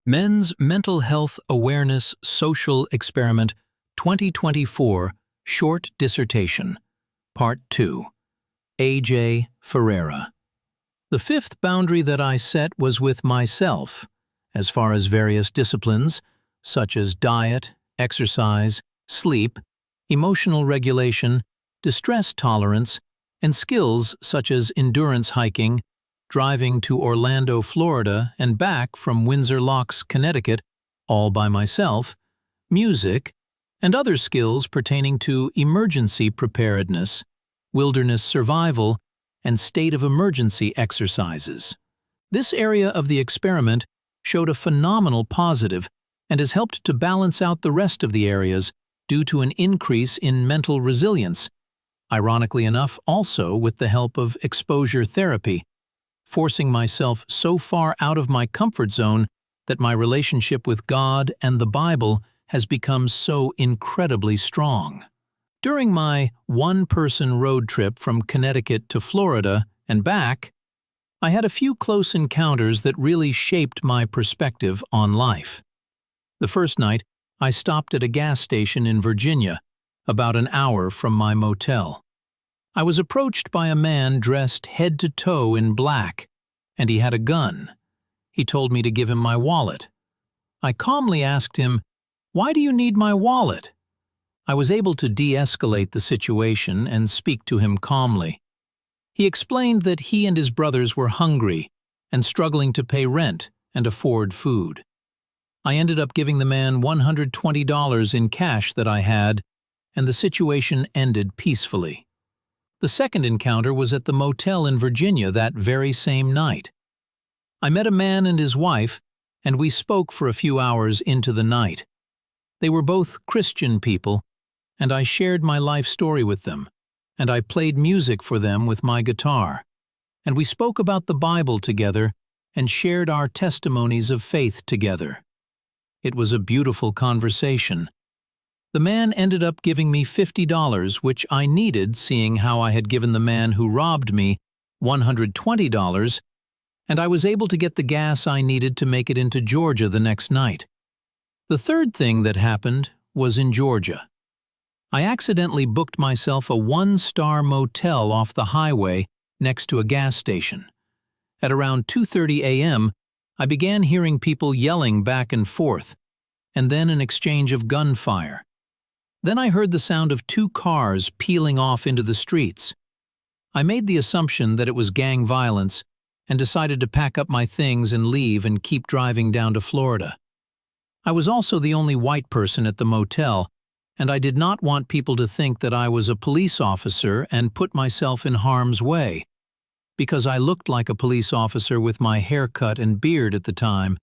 Men's Mental Health Awareness Social Experiment 2024 Short Dissertation, Part 2. AJ Ferreira. The fifth boundary that I set was with myself, as far as various disciplines, such as diet, exercise, sleep, emotional regulation, distress tolerance, and skills such as endurance hiking, driving to Orlando, Florida, and back from Windsor Locks, Connecticut, all by myself, music, and other skills pertaining to emergency preparedness, wilderness survival, and state of emergency exercises. This area of the experiment showed a phenomenal positive and has helped to balance out the rest of the areas due to an increase in mental resilience, ironically enough also with the help of exposure therapy, forcing myself so far out of my comfort zone that my relationship with God and the Bible has become so incredibly strong. During my one-person road trip from Connecticut to Florida and back, I had a few close encounters that really shaped my perspective on life. The first night, I stopped at a gas station in Virginia, about an hour from my motel. I was approached by a man dressed head to toe in black, and he had a gun. He told me to give him my wallet. I calmly asked him, "Why do you need my wallet?" I was able to de-escalate the situation and speak to him calmly. He explained that he and his brothers were hungry and struggling to pay rent and afford food. I ended up giving the man $120 in cash that I had, and the situation ended peacefully. The second encounter was at the motel in Virginia that very same night. I met a man and his wife, and we spoke for a few hours into the night. They were both Christian people, and I shared my life story with them, and I played music for them with my guitar, and we spoke about the Bible together and shared our testimonies of faith together. It was a beautiful conversation. The man ended up giving me $50, which I needed, seeing how I had given the man who robbed me $120, and I was able to get the gas I needed to make it into Georgia the next night. The third thing that happened was in Georgia. I accidentally booked myself a one-star motel off the highway next to a gas station. At around 2:30 a.m., I began hearing people yelling back and forth, and then an exchange of gunfire. Then I heard the sound of two cars peeling off into the streets. I made the assumption that it was gang violence and decided to pack up my things and leave and keep driving down to Florida. I was also the only white person at the motel, and I did not want people to think that I was a police officer and put myself in harm's way, because I looked like a police officer with my haircut and beard at the time.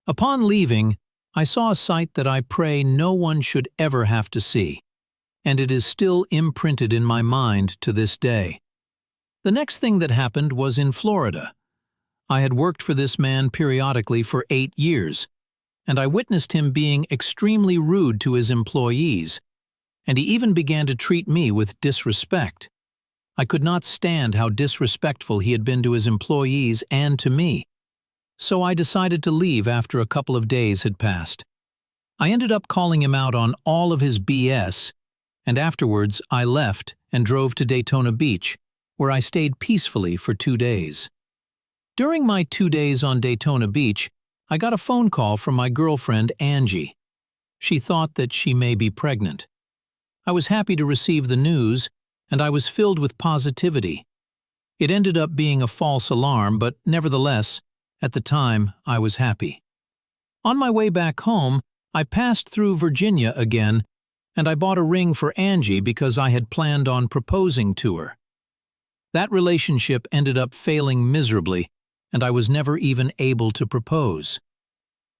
Upon leaving, I saw a sight that I pray no one should ever have to see, and it is still imprinted in my mind to this day. The next thing that happened was in Florida. I had worked for this man periodically for 8 years, and I witnessed him being extremely rude to his employees, and he even began to treat me with disrespect. I could not stand how disrespectful he had been to his employees and to me. So I decided to leave after a couple of days had passed. I ended up calling him out on all of his BS, and afterwards I left and drove to Daytona Beach, where I stayed peacefully for 2 days. During my 2 days on Daytona Beach, I got a phone call from my girlfriend Angie. She thought that she may be pregnant. I was happy to receive the news, and I was filled with positivity. It ended up being a false alarm, but nevertheless, at the time, I was happy. On my way back home, I passed through Virginia again, and I bought a ring for Angie because I had planned on proposing to her. That relationship ended up failing miserably, and I was never even able to propose.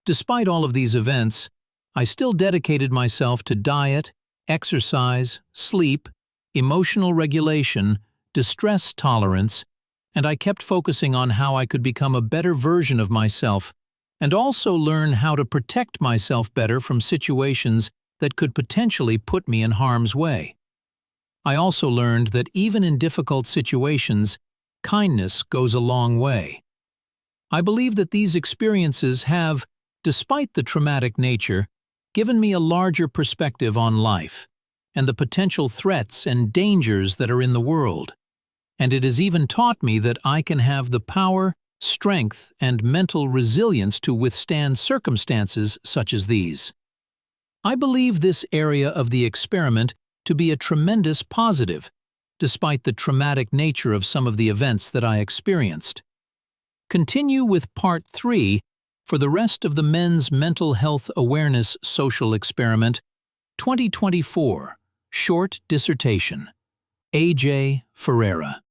Despite all of these events, I still dedicated myself to diet, exercise, sleep, emotional regulation, distress tolerance, and I kept focusing on how I could become a better version of myself and also learn how to protect myself better from situations that could potentially put me in harm's way. I also learned that even in difficult situations, kindness goes a long way. I believe that these experiences have, despite the traumatic nature, given me a larger perspective on life and the potential threats and dangers that are in the world. And it has even taught me that I can have the power, strength, and mental resilience to withstand circumstances such as these. I believe this area of the experiment to be a tremendous positive, despite the traumatic nature of some of the events that I experienced. Continue with Part 3 for the rest of the Men's Mental Health Awareness Social Experiment 2024 Short Dissertation. AJ Ferreira.